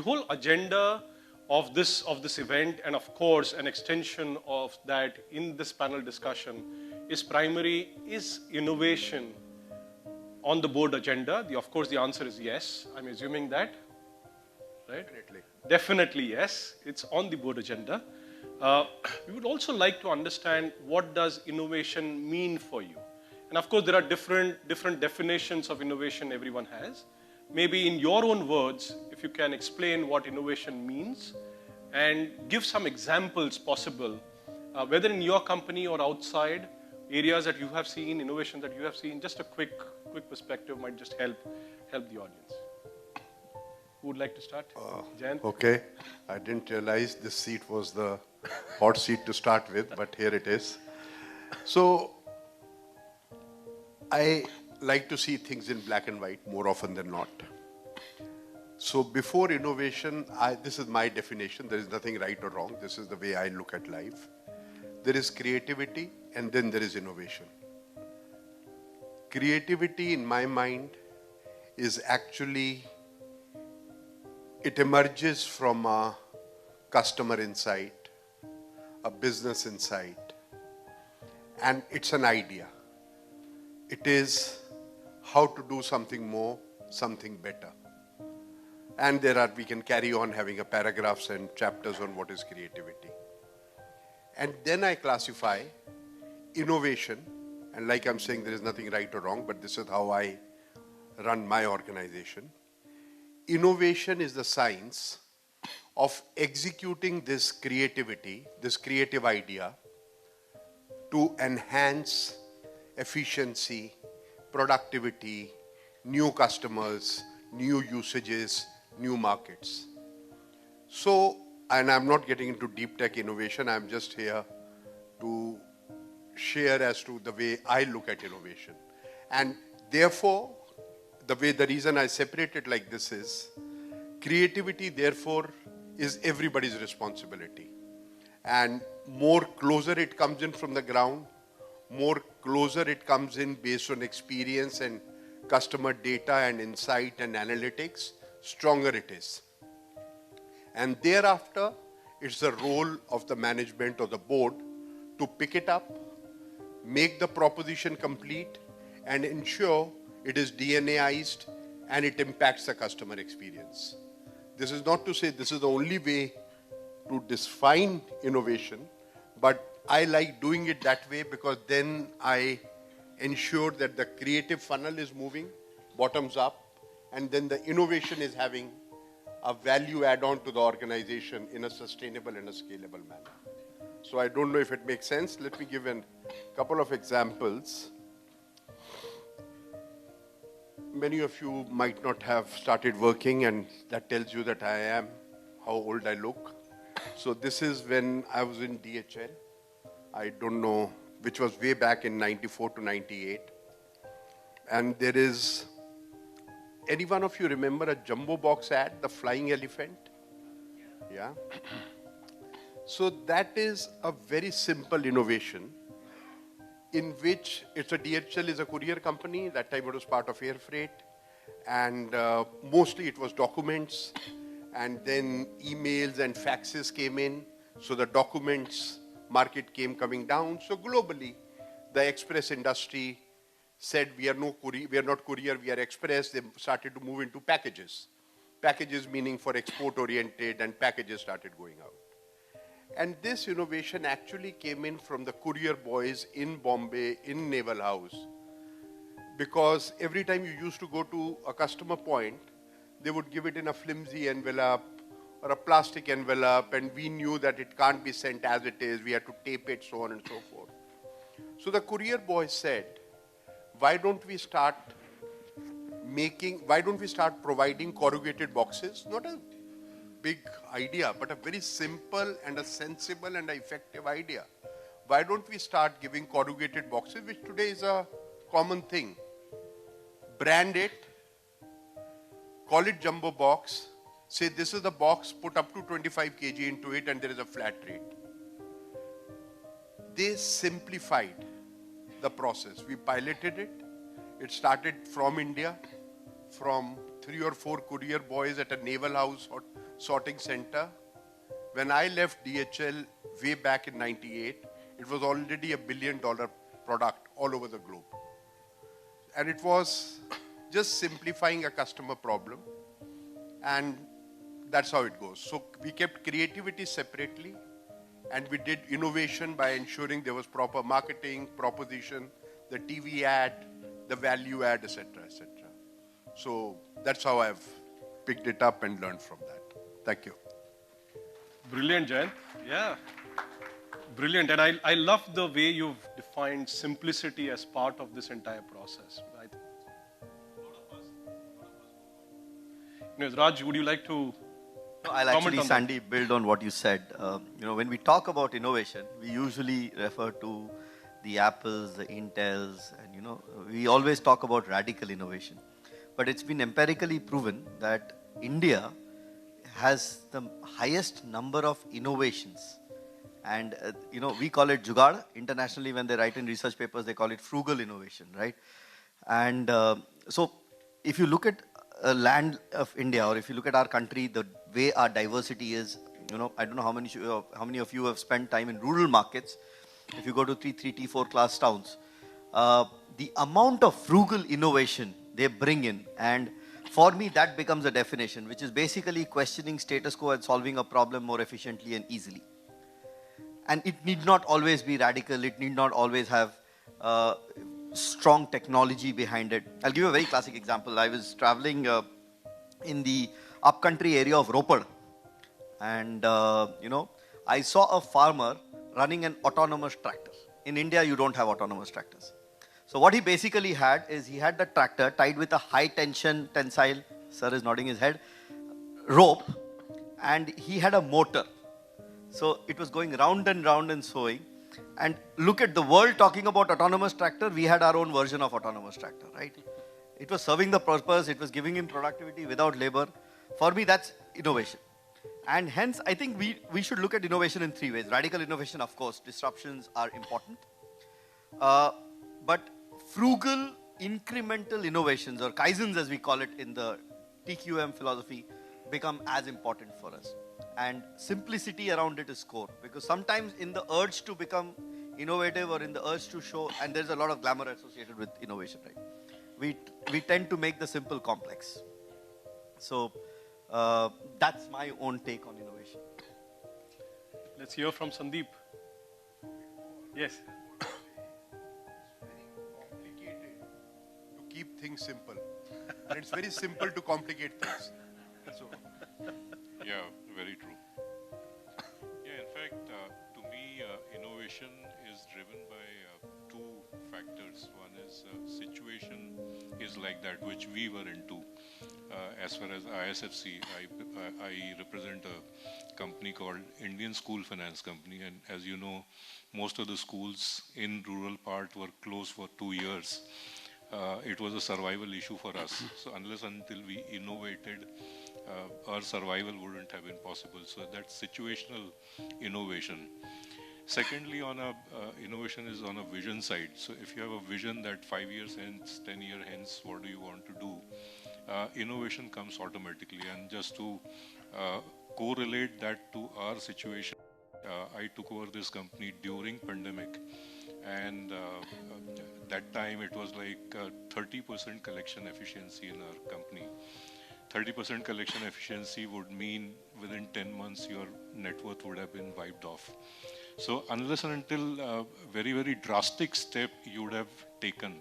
whole agenda of this event, and of course an extension of that in this panel discussion, is innovation on the board agenda? Of course the answer is yes. I'm assuming that, right? Definitely yes, it's on the board agenda. We would also like to understand, what does innovation mean for you? And of course there are different definitions of innovation everyone has. Maybe in your own words, if you can explain what innovation means and give some examples possible, whether in your company or outside, areas that you have seen, innovation that you have seen. Just a quick perspective might just help the audience. Who would like to start? Jayant? Okay. I didn't realize this seat was the hot seat to start with, but here it is. So, I like to see things in black and white more often than not. So before innovation, this is my definition. There is nothing right or wrong. This is the way I look at life. There is creativity and then there is innovation. Creativity in my mind is actually, it emerges from a customer insight, a business insight, and it's an idea. It is how to do something more, something better. And we can carry on having paragraphs and chapters on what is creativity. And then I classify innovation, and like I'm saying, there is nothing right or wrong, but this is how I run my organization. Innovation is the science of executing this creativity, this creative idea, to enhance efficiency, productivity, new customers, new usages, new markets. So, and I'm not getting into deep tech innovation, I'm just here to share as to the way I look at innovation. And therefore, the reason I separate it like this is, creativity therefore is everybody's responsibility. And more closer it comes in from the ground, more closer it comes in based on experience and customer data and insight and analytics, stronger it is. And thereafter, it's the role of the management or the board to pick it up, make the proposition complete, and ensure it is DNAized and it impacts the customer experience. This is not to say this is the only way to define innovation, but I like doing it that way because then I ensure that the creative funnel is moving bottoms up, and then the innovation is having a value add-on to the organization in a sustainable and a scalable manner. So I don't know if it makes sense. Let me give a couple of examples. Many of you might not have started working, and that tells you that I am, how old I look. So this is when I was in DHL. I don't know, which was way back in 94 to 98. And there is, any one of you remember a jumbo box ad, the flying elephant? Yeah. So that is a very simple innovation in which DHL is a courier company. That time it was part of air freight. And mostly it was documents. And then emails and faxes came in. So the documents market coming down. So globally, the express industry said, we are not courier, we are express. They started to move into packages. Packages meaning for export oriented, and packages started going out. And this innovation actually came in from the courier boys in Bombay, in Naval House. Because every time you used to go to a customer point, they would give it in a flimsy envelope or a plastic envelope, and we knew that it can't be sent as it is. We had to tape it, so on and so forth. So the courier boys said, why don't we start providing corrugated boxes? Not a big idea, but a very simple and a sensible and effective idea. Why don't we start giving corrugated boxes, which today is a common thing. Brand it, call it jumbo box, say this is the box, put up to 25 kg into it, and there is a flat rate. They simplified the process. We piloted it. It started from India, from 3 or 4 courier boys at a naval house, sorting center. When I left DHL way back in 98, it was already $1 billion product all over the globe. And it was just simplifying a customer problem. And that's how it goes. So we kept creativity separately, and we did innovation by ensuring there was proper marketing, proposition, the TV ad, the value ad, etc., etc. So that's how I've picked it up and learned from that. Thank you. Brilliant, Jayant. Yeah. Brilliant. And I love the way you've defined simplicity as part of this entire process. I think Raj, would you like to I'll actually, Sandy, build on what you said. When we talk about innovation, we usually refer to the Apples, the Intels, and we always talk about radical innovation. But it's been empirically proven that India has the highest number of innovations. And, we call it Jugaad. Internationally, when they write in research papers, they call it frugal innovation, right? And so if you look at land of India, or if you look at our country, the way our diversity is, I don't know how many of you have spent time in rural markets. If you go to T4 class towns, the amount of frugal innovation they bring in, and for me that becomes a definition, which is basically questioning status quo and solving a problem more efficiently and easily. And it need not always be radical, it need not always have strong technology behind it. I'll give you a very classic example. I was traveling in the upcountry area of Ropar, and I saw a farmer running an autonomous tractor. In India, you don't have autonomous tractors. So what he basically had is he had the tractor tied with a high tension tensile, sir is nodding his head, rope, and he had a motor. So it was going round and sowing. And look at the world talking about autonomous tractor, we had our own version of autonomous tractor, right? It was serving the purpose, it was giving him productivity without labor. For me, that's innovation. And hence, I think we should look at innovation in three ways. Radical innovation, of course, disruptions are important. But frugal, incremental innovations, or kaizens as we call it in the TQM philosophy, become as important for us. And simplicity around it is core, because sometimes in the urge to become innovative or in the urge to show, and there's a lot of glamour associated with innovation, right? We tend to make the simple complex. So that's my own take on innovation. Let's hear from Sandeep. Yes. It's very complicated to keep things simple. And it's very simple to complicate things. So. Yeah, very true. Yeah, in fact, to me, innovation is driven by two factors. One is situation is like that, which we were into. As far as ISFC, I represent a company called Indian School Finance Company, and as you know, most of the schools in rural part were closed for 2 years. It was a survival issue for us. So unless until we innovated, our survival wouldn't have been possible. So that's situational innovation. Secondly, innovation is on a vision side. So if you have a vision that 5 years hence, 10 years hence, what do you want to do? Innovation comes automatically. And just to correlate that to our situation, I took over this company during pandemic. And that time it was like 30% collection efficiency in our company. 30% collection efficiency would mean within 10 months your net worth would have been wiped off. So unless and until very, very drastic step you would have taken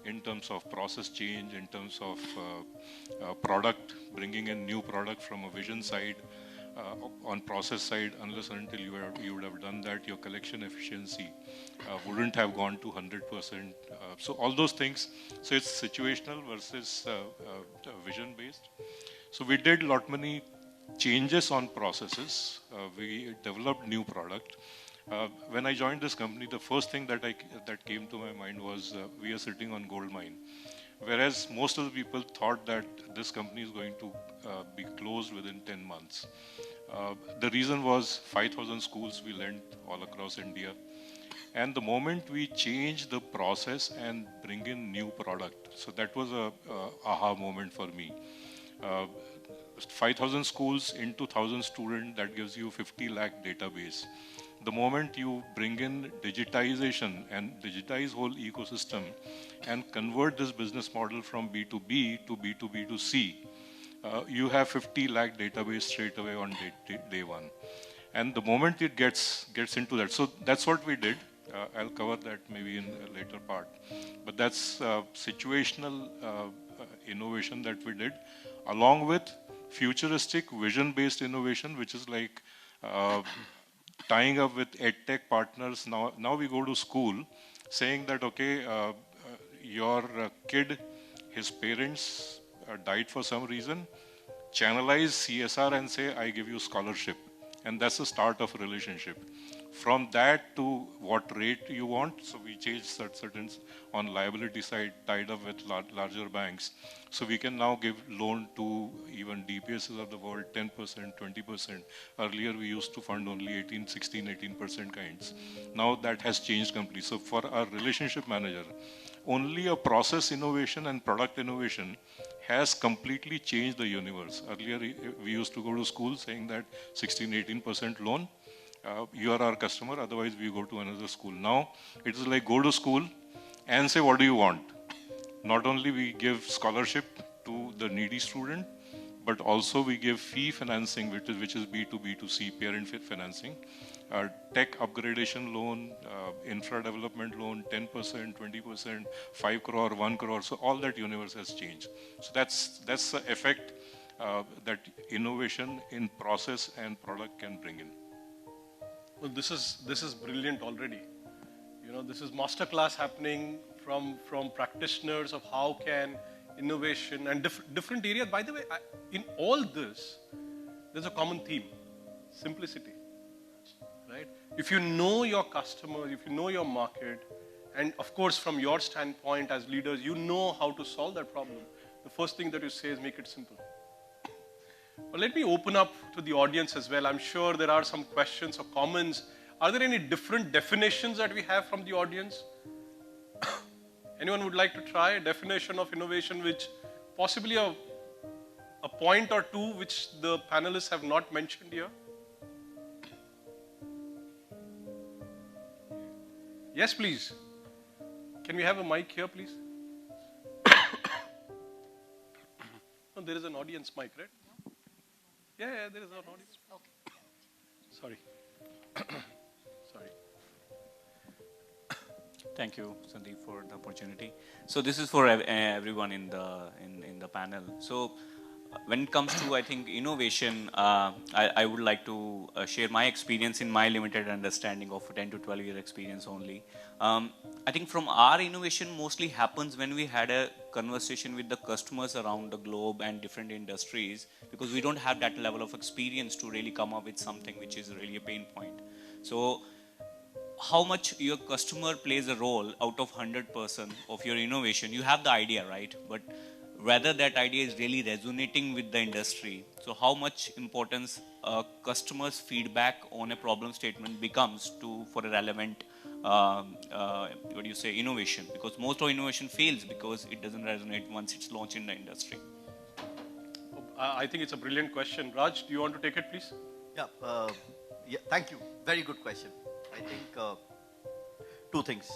in terms of process change, in terms of product, bringing in new product from a vision side, on process side, unless and until you would have done that, your collection efficiency wouldn't have gone to 100%. So all those things, so it's situational versus vision based. So we did lot many changes on processes. We developed new product. When I joined this company, the first thing that came to my mind was we are sitting on gold mine. Whereas most of the people thought that this company is going to be closed within 10 months. The reason was 5,000 schools we lent all across India. And the moment we change the process and bring in new product, so that was a aha moment for me. 5,000 schools into 1,000 students, that gives you 50 lakh database. The moment you bring in digitization and digitize whole ecosystem and convert this business model from B2B to B2B to C, you have 50 lakh database straight away on day one. And the moment it gets into that, so that's what we did. I'll cover that maybe in a later part. But that's situational innovation that we did, along with futuristic vision-based innovation, which is like tying up with edtech partners. Now we go to school saying that, okay, your kid, his parents died for some reason, channelize CSR and say, I give you scholarship. And that's the start of a relationship. From that to what rate you want, so we changed certain on liability side tied up with larger banks. So we can now give loan to even DPSs of the world 10%, 20%. Earlier we used to fund only 18% kinds. Now that has changed completely. So for our relationship manager, only a process innovation and product innovation has completely changed the universe. Earlier we used to go to school saying that 16-18% loan, you are our customer, otherwise we go to another school. Now it is like go to school and say what do you want. Not only we give scholarship to the needy student, but also we give fee financing, which is B2B2C, parent financing, tech upgradation loan, infra development loan, 10%, 20%, 5 crore, 1 crore. So all that universe has changed. So that's the effect that innovation in process and product can bring in. Well, this is brilliant already. You know, this is masterclass happening from practitioners of how can innovation and different areas. By the way, in all this, there's a common theme: simplicity. Right? If you know your customers, if you know your market, and of course from your standpoint as leaders, you know how to solve that problem, the first thing that you say is make it simple. Well, let me open up to the audience as well. I'm sure there are some questions or comments. Are there any different definitions that we have from the audience? Anyone would like to try a definition of innovation, which possibly a point or two which the panelists have not mentioned here? Yes, please. Can we have a mic here, please? No, there is an audience mic, right? Yeah, there is an audience. Okay. Sorry. Sorry. Thank you, Sandeep, for the opportunity. So this is for everyone in the panel. So when it comes to, I think, innovation, I would like to share my experience in my limited understanding of 10 to 12 year experience only. I think from our innovation mostly happens when we had a conversation with the customers around the globe and different industries, because we don't have that level of experience to really come up with something which is really a pain point. So how much your customer plays a role out of 100% of your innovation, you have the idea, right? But whether that idea is really resonating with the industry. So how much importance customers' feedback on a problem statement becomes for a relevant, innovation? Because most of innovation fails because it doesn't resonate once it's launched in the industry. I think it's a brilliant question. Raj, do you want to take it, please? Yeah, thank you. Very good question. I think two things.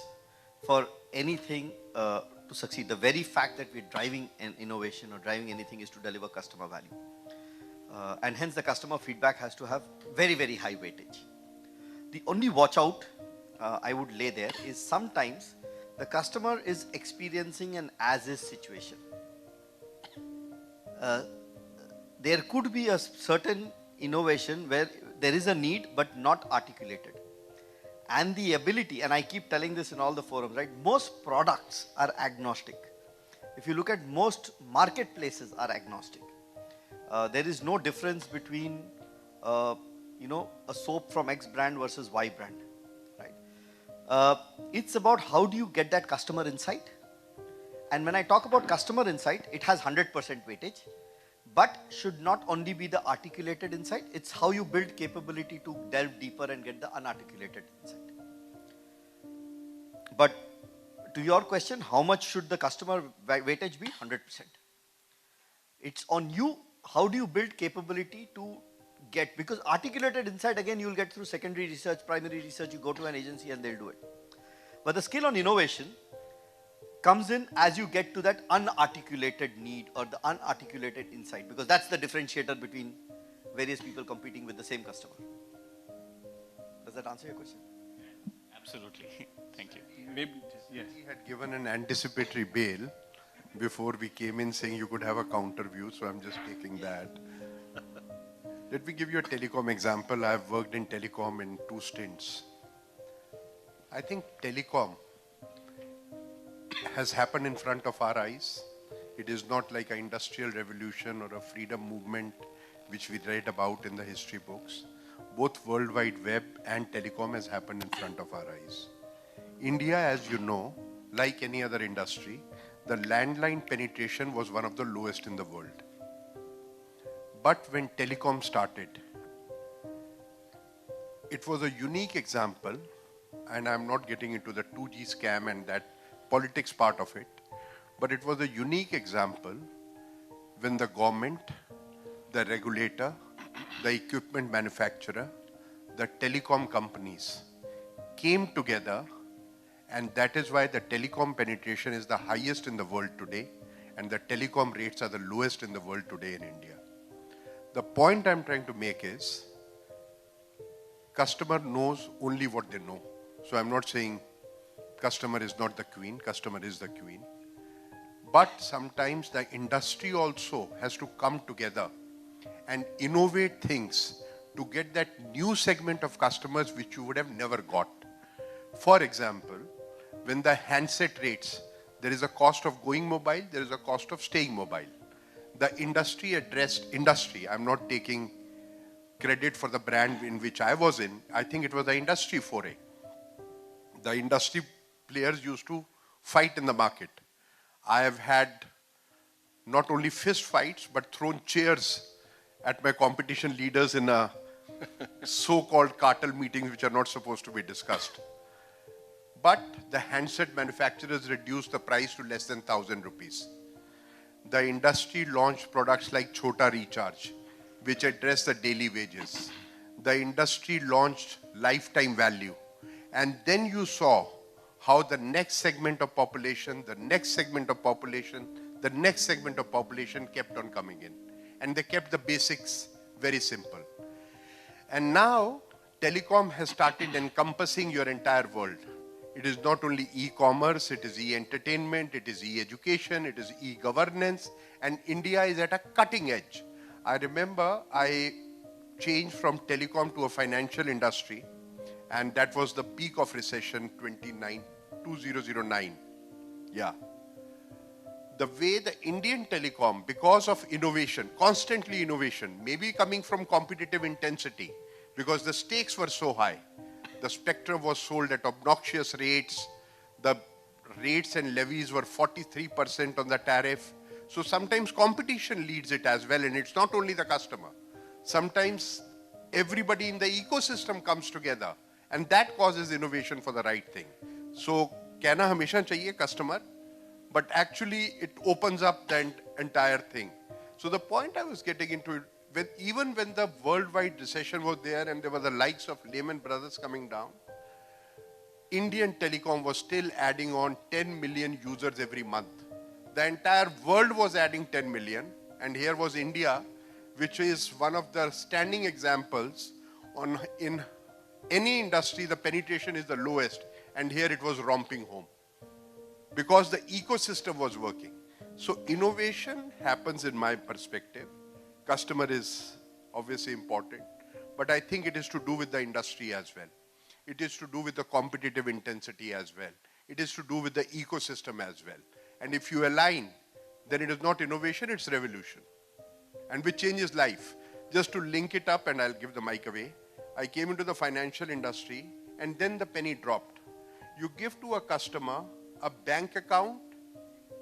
For anything to succeed, the very fact that we're driving an innovation or driving anything is to deliver customer value. And hence the customer feedback has to have very, very high weightage. The only watch out I would lay there is sometimes the customer is experiencing an as-is situation. There could be a certain innovation where there is a need but not articulated. And the ability, and I keep telling this in all the forums, right? Most products are agnostic. If you look at most marketplaces are agnostic. There is no difference between, a soap from X brand versus Y brand, right? It's about how do you get that customer insight. And when I talk about customer insight, it has 100% weightage, but should not only be the articulated insight, it's how you build capability to delve deeper and get the unarticulated insight. But to your question, how much should the customer weightage be? 100%. It's on you how do you build capability to get, because articulated insight, again, you'll get through secondary research, primary research, you go to an agency and they'll do it. But the skill on innovation comes in as you get to that unarticulated need or the unarticulated insight, because that's the differentiator between various people competing with the same customer. Does that answer your question? Absolutely. Thank you. Maybe, yes. He had given an anticipatory bail before we came in saying you could have a counter view, so I'm just taking that. Let me give you a telecom example. I've worked in telecom in 2 stints. I think telecom has happened in front of our eyes. It is not like an industrial revolution or a freedom movement which we read about in the history books. Both World Wide Web and telecom has happened in front of our eyes. India, as you know, like any other industry, the landline penetration was one of the lowest in the world. But when telecom started, it was a unique example, and I'm not getting into the 2G scam and that politics part of it, but it was a unique example when the government, the regulator, the equipment manufacturer, the telecom companies came together, and that is why the telecom penetration is the highest in the world today, and the telecom rates are the lowest in the world today in India. The point I'm trying to make is, customer knows only what they know. So I'm not saying customer is not the queen, customer is the queen. But sometimes the industry also has to come together and innovate things to get that new segment of customers which you would have never got. For example, when the handset rates, there is a cost of going mobile, there is a cost of staying mobile. The industry addressed, I'm not taking credit for the brand in which I was in, I think it was the industry foray. The industry players used to fight in the market. I have had not only fist fights, but thrown chairs at my competition leaders in a so-called cartel meetings which are not supposed to be discussed. But the handset manufacturers reduced the price to less than 1,000 rupees. The industry launched products like Chota Recharge, which address the daily wages. The industry launched lifetime value. And then you saw how the next segment of population, the next segment of population, the next segment of population kept on coming in. And they kept the basics very simple. And now, telecom has started encompassing your entire world. It is not only e-commerce, it is e-entertainment, it is e-education, it is e-governance, and India is at a cutting edge. I remember I changed from telecom to a financial industry, and that was the peak of recession 2009. Yeah. The way the Indian telecom, because of innovation, constantly innovation, maybe coming from competitive intensity, because the stakes were so high. The spectrum was sold at obnoxious rates. The rates and levies were 43% on the tariff. So sometimes competition leads it as well, and it's not only the customer. Sometimes everybody in the ecosystem comes together, and that causes innovation for the right thing. So, कहना हमेशा चाहिए customer, but actually it opens up the entire thing. So the point I was getting into, even when the worldwide recession was there and there were the likes of Lehman Brothers coming down, Indian telecom was still adding on 10 million users every month. The entire world was adding 10 million, and here was India, which is one of the standing examples on in any industry the penetration is the lowest, and here it was romping home because the ecosystem was working. So innovation happens in my perspective. Customer is obviously important, but I think it is to do with the industry as well. It is to do with the competitive intensity as well. It is to do with the ecosystem as well. And if you align, then it is not innovation, it's revolution. And which changes life. Just to link it up, and I'll give the mic away. I came into the financial industry, and then the penny dropped. You give to a customer a bank account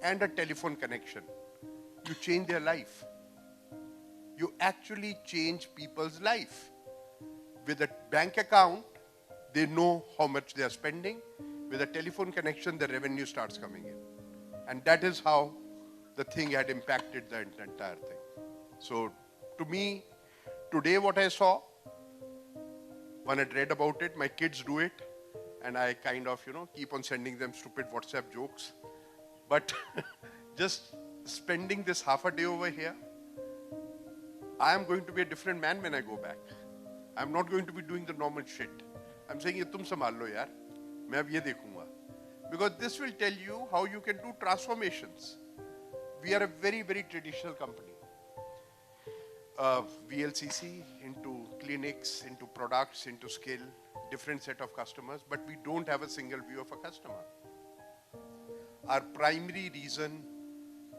and a telephone connection. You change their life. You actually change people's life. With a bank account, they know how much they are spending. With a telephone connection, the revenue starts coming in. And that is how the thing had impacted the entire thing. So to me, today what I saw, when I read about it, my kids do it, and I kind of, keep on sending them stupid WhatsApp jokes. But just spending this half a day over here, I am going to be a different man when I go back. I'm not going to be doing the normal shit. I'm saying, "Ye tum sambhal lo yaar, main ab ye dekhunga." Because this will tell you how you can do transformations. We are a very, very traditional company. VLCC into clinics, into products, into skill, different set of customers, but we don't have a single view of a customer. Our primary reason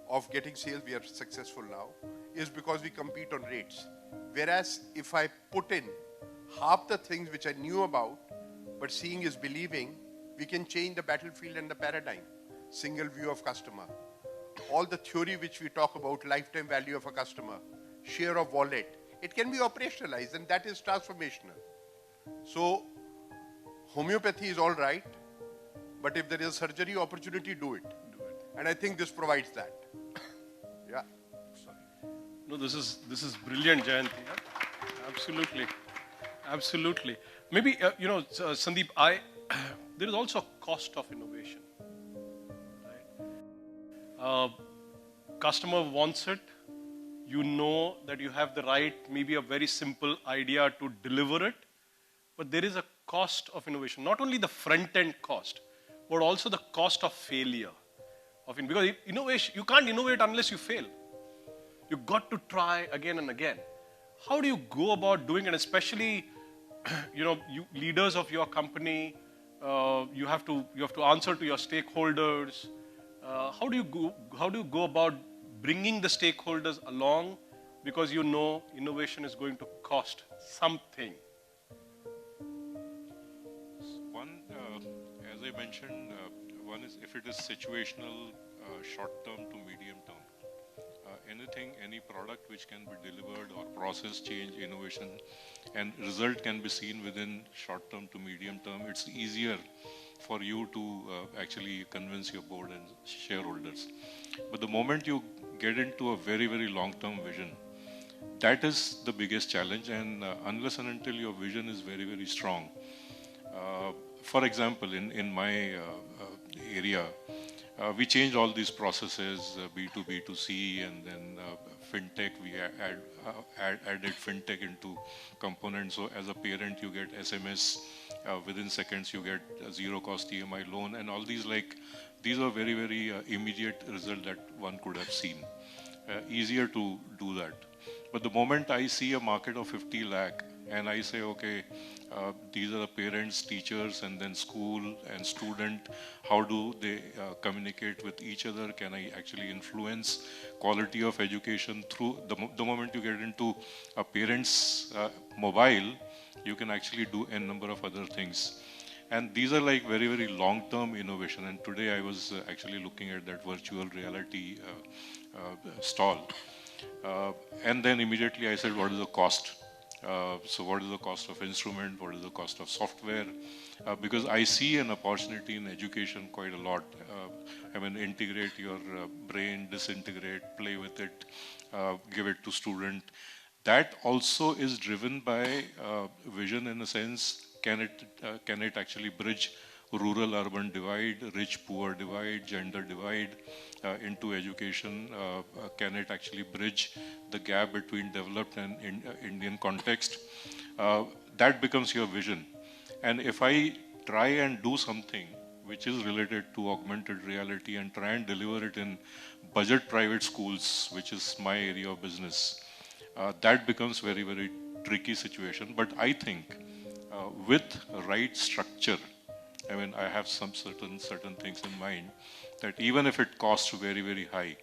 of getting sales, we are successful now, is because we compete on rates. Whereas if I put in half the things which I knew about, but seeing is believing, we can change the battlefield and the paradigm. Single view of customer. All the theory which we talk about, lifetime value of a customer, share of wallet, it can be operationalized, and that is transformational. So homeopathy is all right, but if there is a surgery opportunity, do it. And I think this provides that. Yeah. No, this is brilliant, Jayant. Yeah? Absolutely. Absolutely. Maybe, Sandeep, there is also a cost of innovation. Right? Customer wants it. You know that you have the right, maybe a very simple idea to deliver it. But there is a cost of innovation. Not only the front-end cost, but also the cost of failure. Because innovation, you can't innovate unless you fail. You've got to try again and again. How do you go about doing it? Especially, you leaders of your company, you have to answer to your stakeholders. How do you go about bringing the stakeholders along? Because innovation is going to cost something. One, as I mentioned, one is if it is situational, short-term to medium-term. Any product which can be delivered or process change, innovation, and result can be seen within short-term to medium-term, it's easier for you to actually convince your board and shareholders. But the moment you get into a very, very long-term vision, that is the biggest challenge, and unless and until your vision is very, very strong. For example, in my area, we changed all these processes, B2B, B2C, and then fintech. We added fintech into components. So as a parent, you get SMS. Within seconds, you get a zero-cost EMI loan. And all these, these are very, very immediate result that one could have seen. Easier to do that. But the moment I see a market of 50 lakh, and I say, okay, these are the parents, teachers, and then school and student. How do they communicate with each other? Can I actually influence quality of education through the moment you get into a parent's mobile, you can actually do a number of other things. And these are very, very long-term innovation. And today I was actually looking at that virtual reality stall. And then immediately I said, what is the cost? So what is the cost of instrument? What is the cost of software? Because I see an opportunity in education quite a lot. Integrate your brain, disintegrate, play with it, give it to student. That also is driven by vision in a sense. Can it actually bridge rural-urban divide, rich-poor divide, gender divide into education? Can it actually bridge the gap between developed and Indian context? That becomes your vision. And if I try and do something which is related to augmented reality and try and deliver it in budget private schools, which is my area of business, that becomes very, very tricky situation. But I think with right structure, I have some certain things in mind that even if it costs very, very high,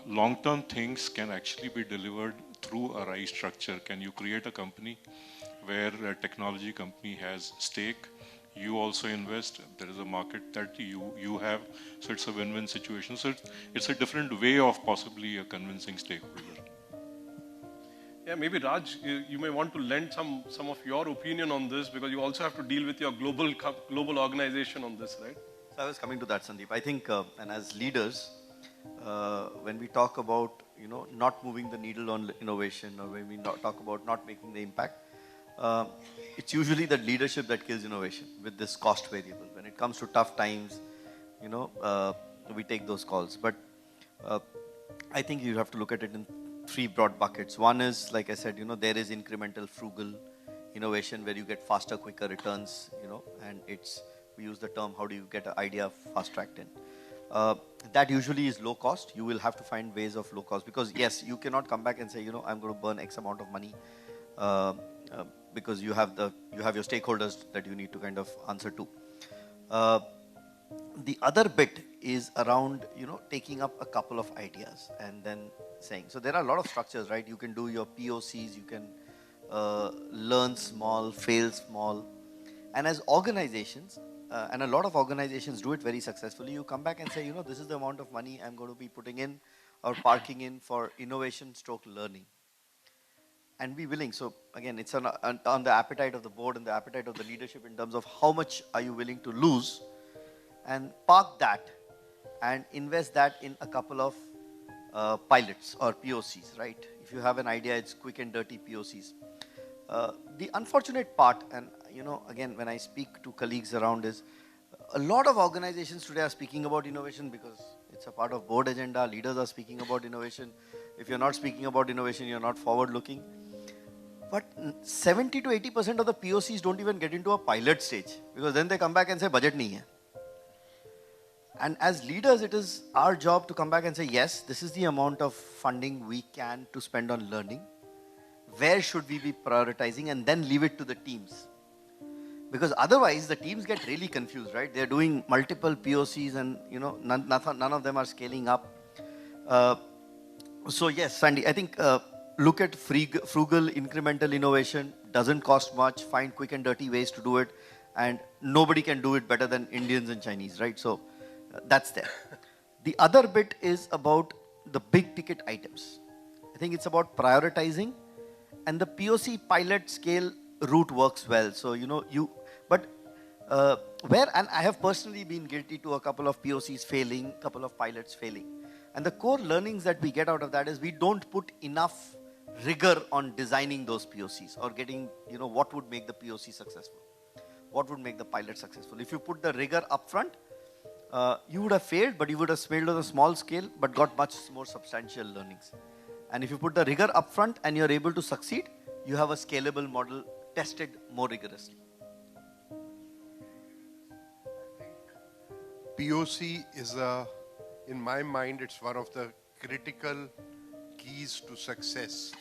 long-term things can actually be delivered through a right structure. Can you create a company where a technology company has stake? You also invest. There is a market that you have. So it's a win-win situation. So it's a different way of possibly convincing stakeholder. Yeah, maybe Raj, you may want to lend some of your opinion on this because you also have to deal with your global organization on this, right? So I was coming to that, Sandeep. I think, and as leaders, when we talk about not moving the needle on innovation, or when we talk about not making the impact, it's usually the leadership that kills innovation with this cost variable. When it comes to tough times, we take those calls. But I think you have to look at it in three broad buckets. One is, like I said, there is incremental frugal innovation where you get faster, quicker returns, and we use the term, how do you get an idea fast-tracked in? That usually is low cost. You will have to find ways of low cost, because yes, you cannot come back and say, I'm going to burn X amount of money, because you have your stakeholders that you need to kind of answer to. The other bit is around, taking up a couple of ideas and then saying. So there are a lot of structures, right? You can do your POCs, you can learn small, fail small. And as organizations, and a lot of organizations do it very successfully, you come back and say, this is the amount of money I'm going to be putting in or parking in for innovation stroke learning. And be willing. So again, it's on the appetite of the board and the appetite of the leadership in terms of how much are you willing to lose, and park that and invest that in a couple of pilots or POCs, right? If you have an idea, it's quick and dirty POCs. The unfortunate part, and again, when I speak to colleagues around, is a lot of organizations today are speaking about innovation because it's a part of board agenda. Leaders are speaking about innovation. If you're not speaking about innovation, you're not forward-looking. But 70 to 80% of the POCs don't even get into a pilot stage, because then they come back and say, budget nahi hai. And as leaders, it is our job to come back and say, yes, this is the amount of funding we can to spend on learning. Where should we be prioritizing, and then leave it to the teams? Because otherwise, the teams get really confused, right? They're doing multiple POCs and, none of them are scaling up. So yes, Sandy, I think look at frugal incremental innovation, doesn't cost much, find quick and dirty ways to do it, and nobody can do it better than Indians and Chinese, right? So that's there. The other bit is about the big ticket items. I think it's about prioritizing, and the POC pilot scale route works well. So, and I have personally been guilty to a couple of POCs failing, couple of pilots failing. And the core learnings that we get out of that is we don't put enough rigor on designing those POCs or getting, what would make the POC successful? What would make the pilot successful? If you put the rigor up front, you would have failed, but you would have failed on a small scale, but got much more substantial learnings. And if you put the rigor up front and you're able to succeed, you have a scalable model tested more rigorously. POC is in my mind, it's one of the critical keys to success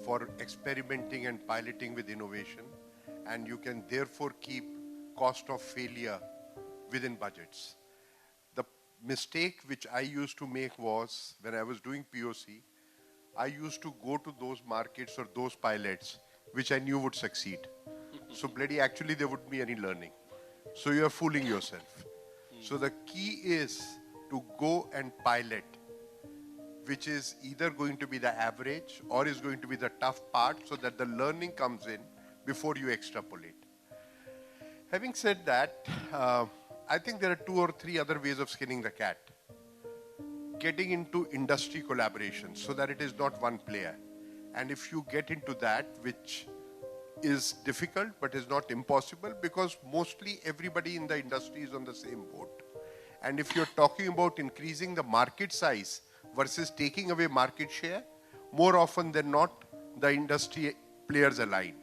for experimenting and piloting with innovation. And you can therefore keep cost of failure within budgets. The mistake which I used to make was, when I was doing POC, I used to go to those markets or those pilots which I knew would succeed. So actually there wouldn't be any learning. So you are fooling yourself. So the key is to go and pilot, which is either going to be the average or is going to be the tough part, so that the learning comes in before you extrapolate. Having said that, I think there are 2 or 3 other ways of skinning the cat. Getting into industry collaboration so that it is not one player. And if you get into that, which is difficult but is not impossible, because mostly everybody in the industry is on the same boat. And if you're talking about increasing the market size versus taking away market share, more often than not, the industry players align.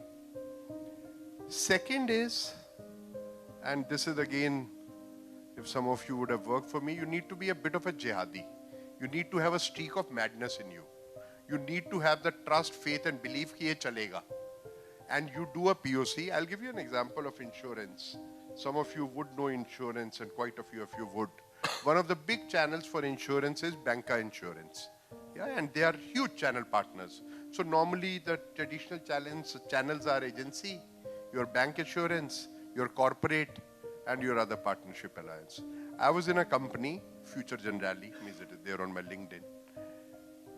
Second is, and this is again, if some of you would have worked for me, you need to be a bit of a jihadi. You need to have a streak of madness in you. You need to have the trust, faith and belief that it chalega. And you do a POC. I'll give you an example of insurance. Some of you would know insurance and quite a few of you would. One of the big channels for insurance is Banca Insurance. Yeah, and they are huge channel partners. So normally the traditional channels are agency, your bank insurance, your corporate and your other partnership alliance. I was in a company, Future Generali, means it is there on my LinkedIn.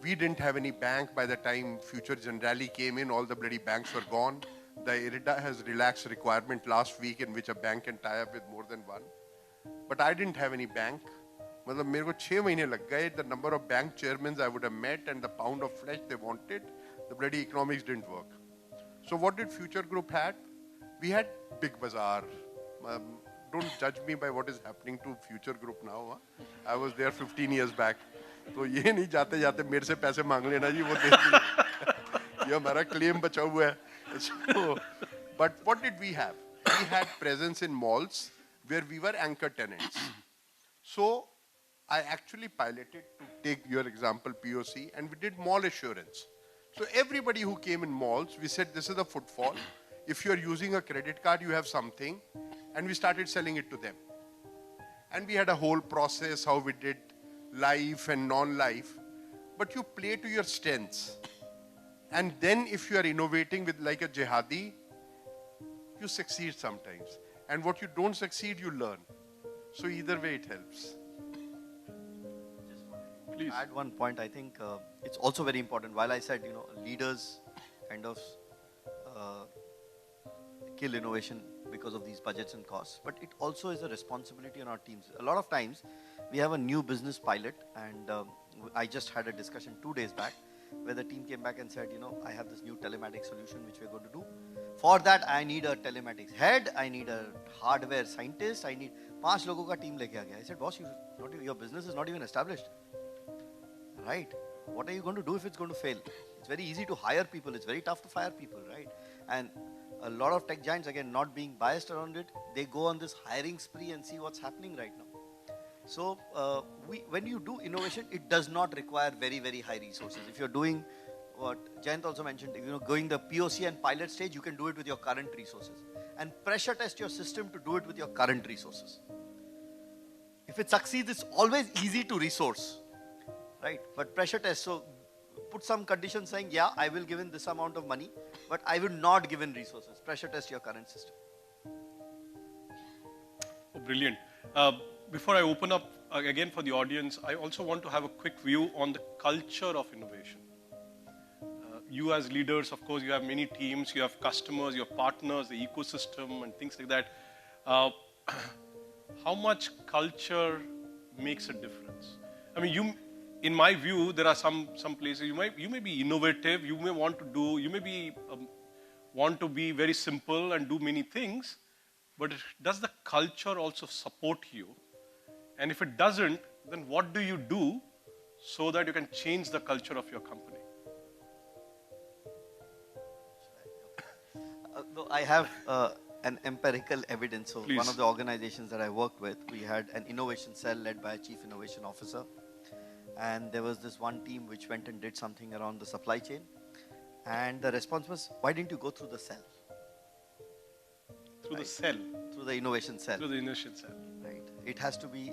We didn't have any bank by the time Future Generali came in, all the bloody banks were gone. The IRDA has relaxed requirement last week in which a bank can tie up with more than one. But I didn't have any bank. मतलब मेरे को 6 महीने लग गए. The number of bank chairmen I would have met and the pound of flesh they wanted, the bloody economics didn't work. So what did Future Group had? We had big bazaar. Don't judge me by what is happening to Future Group now. Huh? I was there 15 years back. तो ये नहीं जाते जाते मेरे से पैसे मांग लेना जी वो दे दीजिए. ये हमारा claim बचा हुआ है. So, but what did we have? We had presence in malls where we were anchor tenants. So I actually piloted, to take your example, POC, and we did mall assurance. So everybody who came in malls, we said this is the footfall. If you're using a credit card, you have something. And we started selling it to them. And we had a whole process, how we did life and non-life. But you play to your strengths. And then if you are innovating with like a jihadi, you succeed sometimes. And what you don't succeed, you learn. So either way it helps. Please. Add one point. I think it's also very important. While I said, leaders kind of kill innovation because of these budgets and costs, but it also is a responsibility on our teams. A lot of times, we have a new business pilot, and I just had a discussion 2 days back where the team came back and said, I have this new telematics solution which we're going to do. For that, I need a telematics head, I need a hardware scientist, I need 5 लोगों का team लेके आ गया. I said, boss, your business is not even established. Right? What are you going to do if it's going to fail? It's very easy to hire people. It's very tough to fire people, right? And a lot of tech giants, again, not being biased around it, they go on this hiring spree and see what's happening right now. So when you do innovation, it does not require very, very high resources. If you're doing what Jayant also mentioned, going the POC and pilot stage, you can do it with your current resources. And pressure test your system to do it with your current resources. If it succeeds, it's always easy to resource. Right, but pressure test, so put some conditions saying, yeah, I will give in this amount of money, but I will not give in resources. Pressure test your current system. Oh, brilliant. Before I open up again for the audience, I also want to have a quick view on the culture of innovation. You as leaders, of course, you have many teams, you have customers, you have partners, the ecosystem and things like that. How much culture makes a difference? I mean, in my view, there are some places you may be innovative, you may want to be very simple and do many things, but does the culture also support you? And if it doesn't, then what do you do so that you can change the culture of your company? I have an empirical evidence. So Please. One of the organizations that I worked with, we had an innovation cell led by a chief innovation officer. And there was this one team which went and did something around the supply chain. And the response was, why didn't you go through the cell? Through the cell? Through the innovation cell. Through the innovation cell. Right. It has to be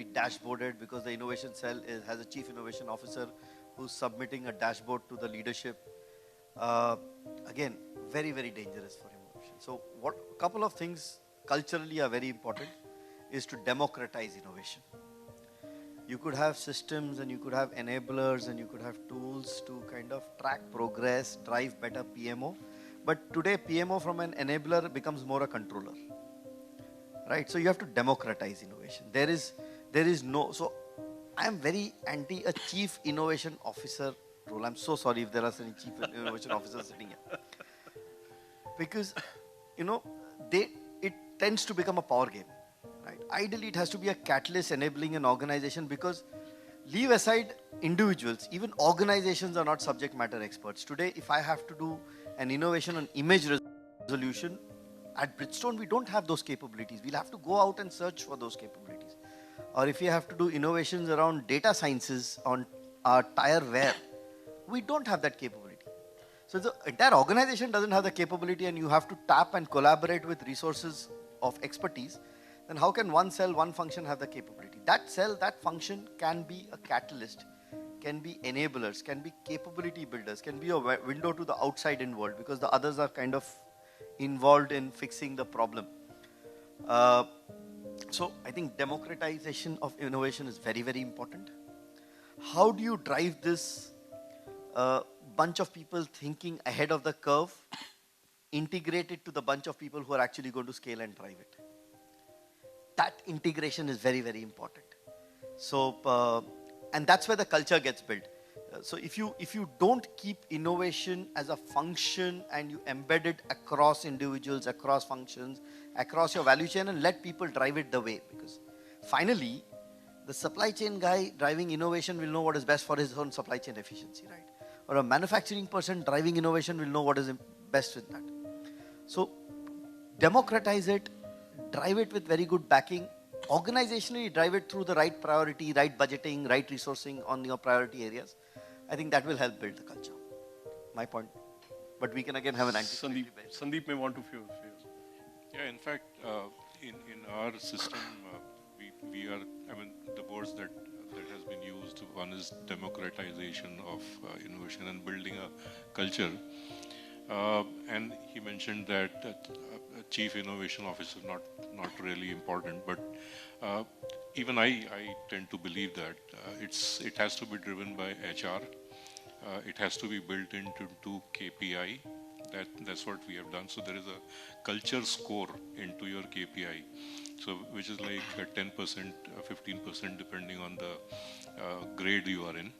dashboarded because the innovation cell has a chief innovation officer who's submitting a dashboard to the leadership. Again, very, very dangerous for innovation. So a couple of things culturally are very important is to democratize innovation. You could have systems and you could have enablers and you could have tools to kind of track progress, drive better PMO. But today PMO from an enabler becomes more a controller. Right? So you have to democratize innovation. There is no, so I am very anti a chief innovation officer role. I'm so sorry if there are any chief innovation officers sitting here. Because, it tends to become a power game. Right. Ideally, it has to be a catalyst enabling an organization because leave aside individuals, even organizations are not subject matter experts. Today, if I have to do an innovation on image resolution, at Bridgestone, we don't have those capabilities. We'll have to go out and search for those capabilities. Or if you have to do innovations around data sciences on our tire wear, we don't have that capability. So the entire organization doesn't have the capability and you have to tap and collaborate with resources of expertise. Then how can one cell, one function have the capability? That cell, that function can be a catalyst, can be enablers, can be capability builders, can be a window to the outside in world because the others are kind of involved in fixing the problem. So I think democratization of innovation is very, very important. How do you drive this bunch of people thinking ahead of the curve, integrate it to the bunch of people who are actually going to scale and drive it? That integration is very, very important. So, and that's where the culture gets built. So if you don't keep innovation as a function and you embed it across individuals, across functions, across your value chain, and let people drive it the way, because finally, the supply chain guy driving innovation will know what is best for his own supply chain efficiency, right? Or a manufacturing person driving innovation will know what is best with that. So democratize it, drive it with very good backing, organizationally drive it through the right priority, right budgeting, right resourcing on your priority areas. I think that will help build the culture. My point. But we can again have an Sandeep may want to feel. Yeah, in fact, in our system, we are, I mean, the words that has been used, one is democratization of innovation and building a culture. And he mentioned that a chief innovation officer not really important, but even I tend to believe that it has to be driven by HR. It has to be built into KPI. That's what we have done. So there is a culture score into your KPI. So which is like 10%, 15% depending on the grade you are in.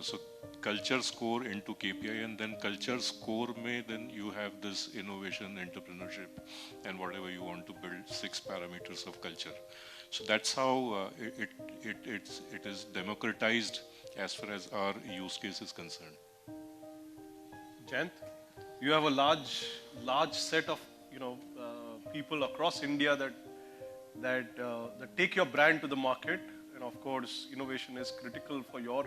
So culture score into KPI, and then culture score may then you have this innovation, entrepreneurship, and whatever you want to build, 6 parameters of culture. So that's how it is democratized as far as our use case is concerned. Jayant, you have a large set of people across India that take your brand to the market, and of course innovation is critical for your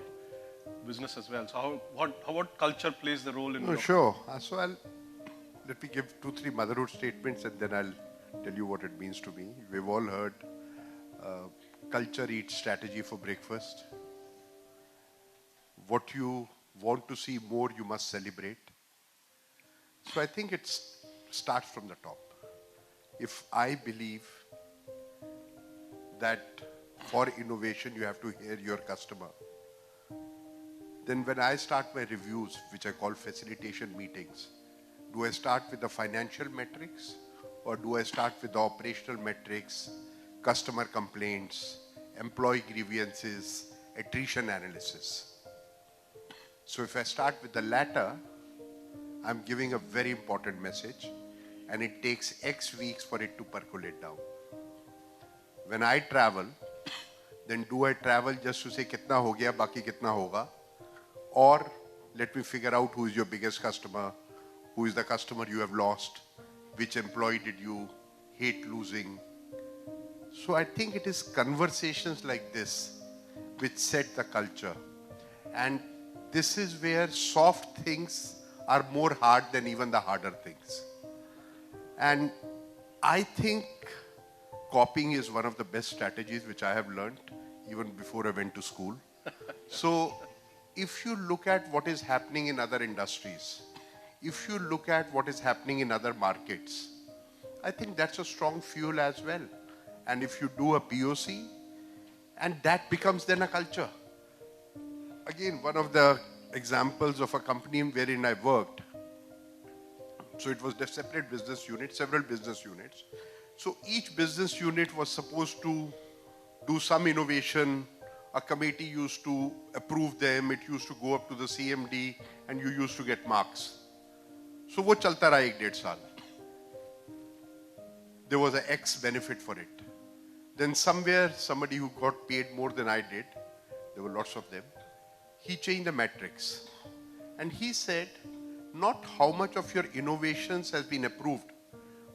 business as well. So what culture plays the role in? No, sure. So let me give 2-3 motherhood statements, and then I'll tell you what it means to me. We've all heard culture eats strategy for breakfast. What you want to see more, you must celebrate. So I think it starts from the top. If I believe that for innovation you have to hear your customer, then when I start my reviews, which I call facilitation meetings, do I start with the financial metrics, or do I start with the operational metrics, customer complaints, employee grievances, attrition analysis? So if I start with the latter, I'm giving a very important message, and it takes X weeks for it to percolate down. When I travel, then do I travel just to say kitna ho gaya, baki kitna hoga? Or let me figure out who is your biggest customer, who is the customer you have lost, which employee did you hate losing. So I think it is conversations like this which set the culture. And this is where soft things are more hard than even the harder things. And I think copying is one of the best strategies which I have learned even before I went to school. So if you look at what is happening in other industries, if you look at what is happening in other markets, I think that's a strong fuel as well. And if you do a POC, and that becomes then a culture. Again, one of the examples of a company wherein I worked, so it was a separate business unit, several business units. So each business unit was supposed to do some innovation. A committee used to approve them. It used to go up to the CMD, and you used to get marks. So वो चलता रहा 1-1.5 साल. There was an X benefit for it. Then somewhere, somebody who got paid more than I did, there were lots of them, he changed the metrics. And he said, not how much of your innovations has been approved,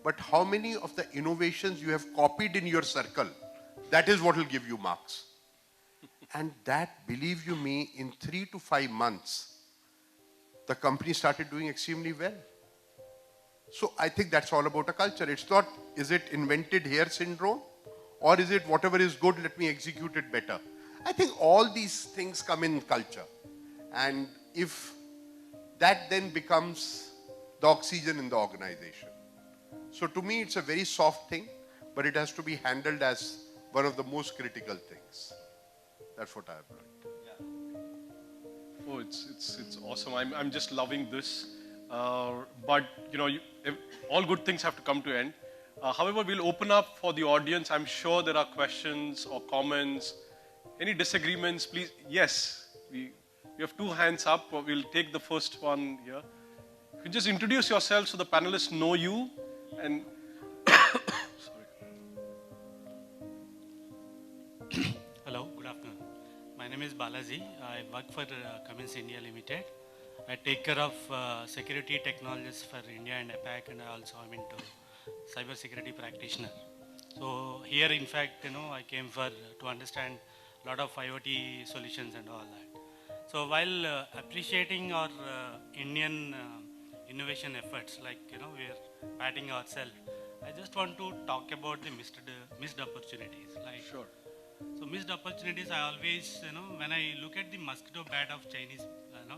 but how many of the innovations you have copied in your circle. That is what will give you marks. And that, believe you me, in 3 to 5 months, the company started doing extremely well. So I think that's all about a culture. It's not, is it invented here syndrome? Or is it whatever is good, let me execute it better? I think all these things come in culture. And if that then becomes the oxygen in the organization. So to me, it's a very soft thing, but it has to be handled as one of the most critical things. That's what I've learned. Oh, it's awesome. I'm just loving this. But all good things have to come to end. However, we'll open up for the audience. I'm sure there are questions or comments. Any disagreements, please? Yes, we have two hands up. We'll take the first one here. You just introduce yourself so the panelists know you. And Hello, good afternoon. My name is Balaji. I work for Cummins India Limited. I take care of security technologies for India and APAC, and I also am into cyber security practitioner. So here, in fact, I came to understand a lot of IoT solutions and all that. So while appreciating our Indian innovation efforts, like we're patting ourselves, I just want to talk about the missed opportunities. Like, sure. So missed opportunities, I always, when I look at the mosquito bat of Chinese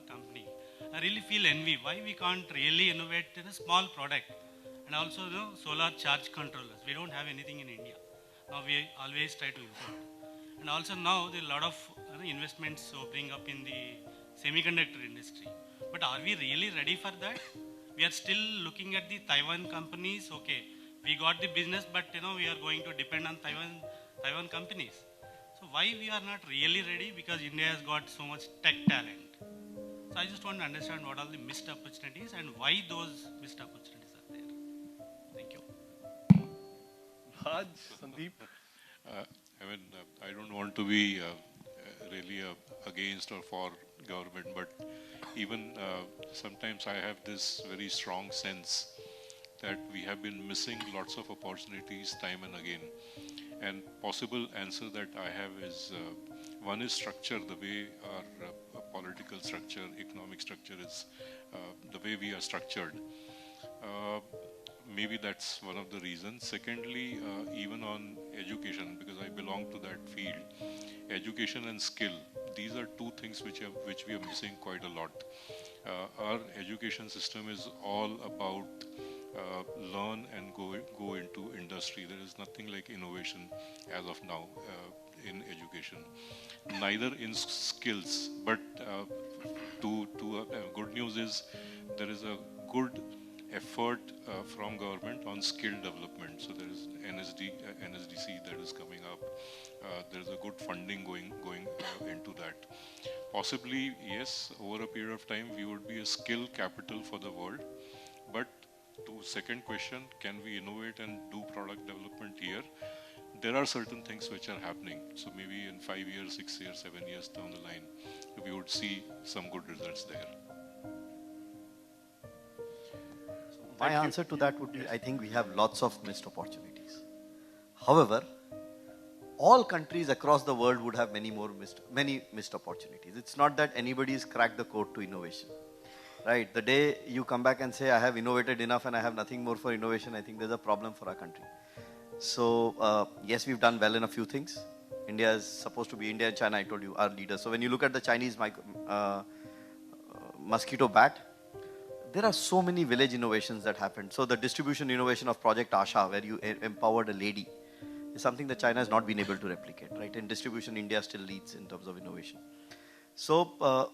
company, I really feel envy. Why we can't really innovate in a small product? And also, solar charge controllers. We don't have anything in India. Now we always try to import. And also now there are a lot of investments opening up in the semiconductor industry. But are we really ready for that? We are still looking at the Taiwan companies. Okay, we got the business, but we are going to depend on Taiwan companies. So why we are not really ready? Because India has got so much tech talent. So I just want to understand what are the missed opportunities and why those missed opportunities are there. Thank you. Raj, Sandeep. I don't want to be really against or for government, but even sometimes I have this very strong sense that we have been missing lots of opportunities time and again. And possible answer that I have is, one is structure, the way our political structure, economic structure is, the way we are structured. Maybe that's one of the reasons. Secondly, even on education, because I belong to that field, education and skill, these are two things which we are missing quite a lot. Our education system is all about learn and go into industry. There is nothing like innovation as of now in education. Neither in skills, but good news is there is a good effort from government on skill development. So there is NSDC that is coming up. There is a good funding going into that. Possibly, yes, over a period of time, we would be a skill capital for the world. But to second question, can we innovate and do product development here? There are certain things which are happening. So maybe in 5 years, 6 years, 7 years down the line, we would see some good results there. My answer to that would be, I think we have lots of missed opportunities. However, all countries across the world would have many missed opportunities. It's not that anybody's cracked the code to innovation. Right, the day you come back and say, I have innovated enough and I have nothing more for innovation, I think there's a problem for our country. So, yes, we've done well in a few things. India is supposed to be, India and China, I told you, are leaders. So when you look at the Chinese mosquito bat, there are so many village innovations that happened. So the distribution innovation of Project Asha, where you empowered a lady, is something that China has not been able to replicate. Right, in distribution, India still leads in terms of innovation. So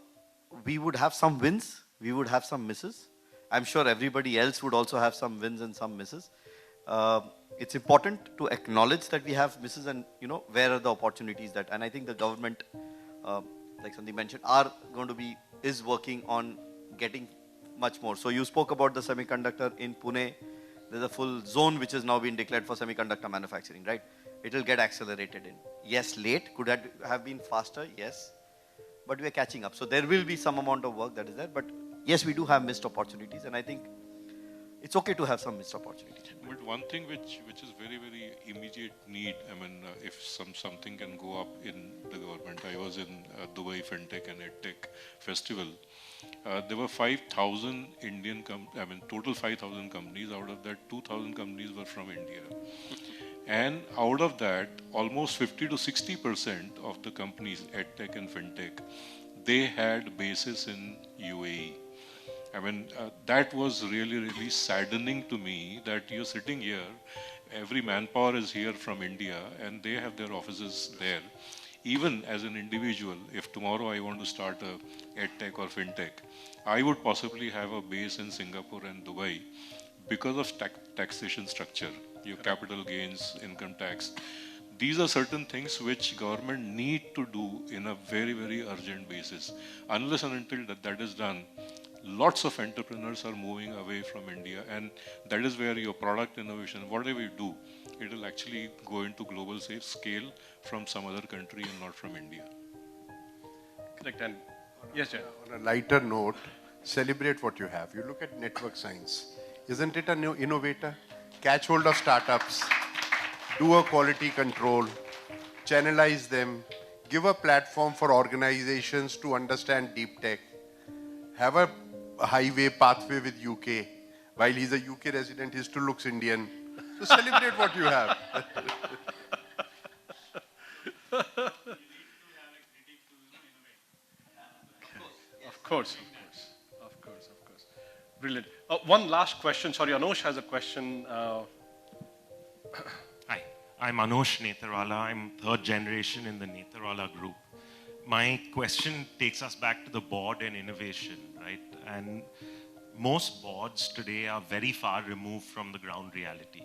we would have some wins. We would have some misses. I'm sure everybody else would also have some wins and some misses. It's important to acknowledge that we have misses and, where are the opportunities that, and I think the government, like Sandeep mentioned, is working on getting much more. So you spoke about the semiconductor in Pune. There's a full zone which has now been declared for semiconductor manufacturing, right? It will get accelerated in. Yes, late. Could have been faster? Yes. But we are catching up. So there will be some amount of work that is there. But yes, we do have missed opportunities, and I think it's okay to have some missed opportunities. But one thing which is very, very immediate need, if something can go up in the government. I was in Dubai FinTech and EdTech Festival. There were 5,000 total 5,000 companies. Out of that, 2,000 companies were from India. And out of that, almost 50 to 60% of the companies, EdTech and FinTech, they had bases in UAE. That was really, really saddening to me that you're sitting here, every manpower is here from India, and they have their offices there. Even as an individual, if tomorrow I want to start a EdTech or FinTech, I would possibly have a base in Singapore and Dubai because of taxation structure, your capital gains, income tax. these are certain things which government need to do in a very, very urgent basis. Unless and until that is done, lots of entrepreneurs are moving away from India, and that is where your product innovation, whatever you do, it will actually go into global scale from some other country and not from India. Correct. And yes, Jay. On a lighter note, celebrate what you have. You look at network science. Isn't it a new innovator? Catch hold of startups, do a quality control, channelize them, give a platform for organizations to understand deep tech, have a highway pathway with UK. While he's a UK resident, he still looks Indian. So celebrate what you have. Of course. Brilliant. One last question. Sorry, Anosh has a question. Hi, I'm Anosh Netharwala. I'm third generation in the Netharwala group. My question takes us back to the board and innovation, right? And most boards today are very far removed from the ground reality,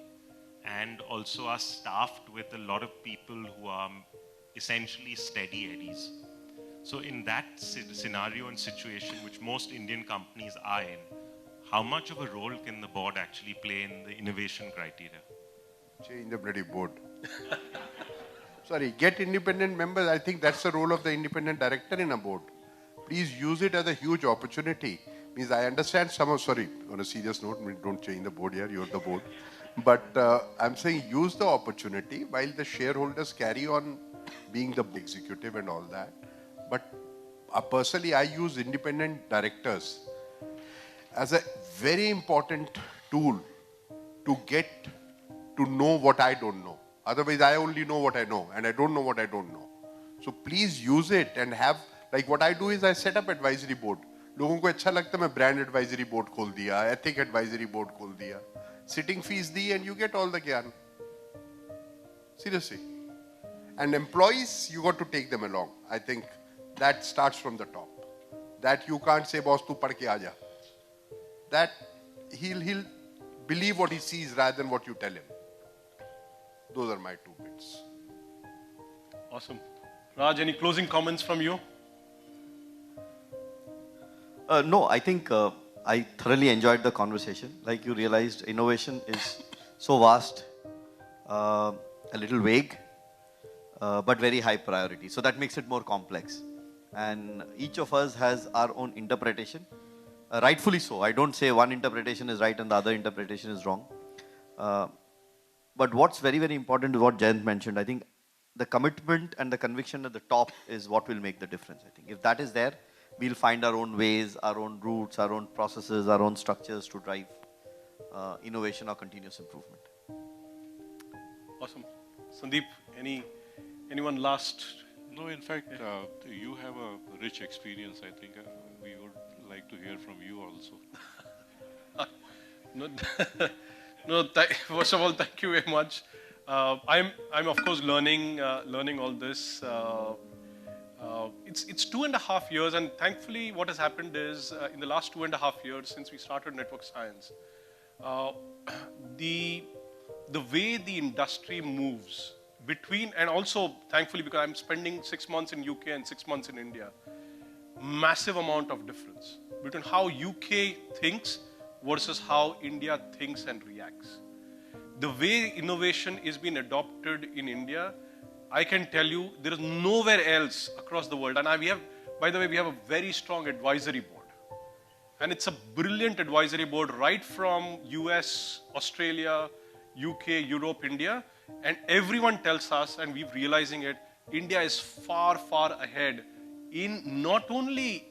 and also are staffed with a lot of people who are essentially steady eddies. So in that scenario and situation, which most Indian companies are in, how much of a role can the board actually play in the innovation criteria? Change the bloody board. Sorry, get independent members. I think that's the role of the independent director in a board. Please use it as a huge opportunity. Means I understand some of, sorry, on a serious note, don't change the board here, you're the board. But I'm saying use the opportunity while the shareholders carry on being the executive and all that. But personally, I use independent directors as a very important tool to get to know what I don't know. Otherwise, I only know what I know, and I don't know what I don't know. So please use it and have, like what I do is I set up advisory board. लोगों को अच्छा लगता है मैं brand advisory board खोल दिया, ethic advisory board खोल दिया, sitting fees the and you get all the ज्ञान. Seriously. And employees, you got to take them along. I think that starts from the top. That you can't say, boss, tu पढ़ के आ जा. That he'll believe what he sees rather than what you tell him. Those are my 2 bits. Awesome. Raj, any closing comments from you? No, I think I thoroughly enjoyed the conversation. Like you realized, innovation is so vast, a little vague, but very high priority. So that makes it more complex. And each of us has our own interpretation. Rightfully so. I don't say one interpretation is right and the other interpretation is wrong. But what's very, very important is what Jayant mentioned. I think the commitment and the conviction at the top is what will make the difference. I think if that is there, we'll find our own ways, our own routes, our own processes, our own structures to drive innovation or continuous improvement. Awesome. Sandeep, anyone last? No, in fact, you have a rich experience. I think we would like to hear from you also. No, first of all, thank you very much. I'm of course learning all this. It's 2.5 years, and thankfully, what has happened is in the last 2.5 years since we started network science, the way the industry moves between, and also thankfully because I'm spending 6 months in UK and 6 months in India, massive amount of difference between how UK thinks versus how India thinks and reacts. The way innovation is being adopted in India, I can tell you there is nowhere else across the world. And we have, by the way, we have a very strong advisory board. And it's a brilliant advisory board right from US, Australia, UK, Europe, India. And everyone tells us, and we're realizing it, India is far, far ahead in not only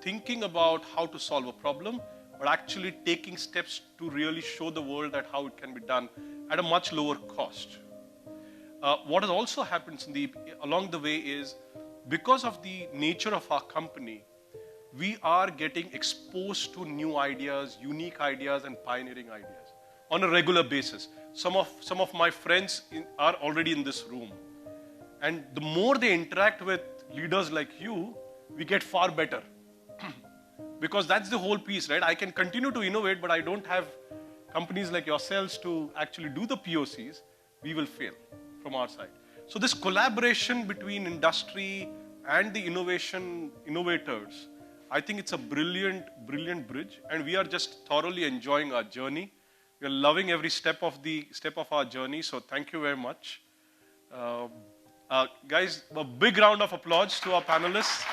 thinking about how to solve a problem, but actually taking steps to really show the world that how it can be done at a much lower cost. What has also happened, Sandeep, along the way is because of the nature of our company, we are getting exposed to new ideas, unique ideas, and pioneering ideas on a regular basis. Some of my friends are already in this room. And the more they interact with leaders like you, we get far better. Because that's the whole piece, right? I can continue to innovate, but I don't have companies like yourselves to actually do the POCs. We will fail from our side. So this collaboration between industry and the innovators, I think it's a brilliant, brilliant bridge, and we are just thoroughly enjoying our journey. We are loving every step of our journey. So thank you very much, guys. A big round of applause to our panelists.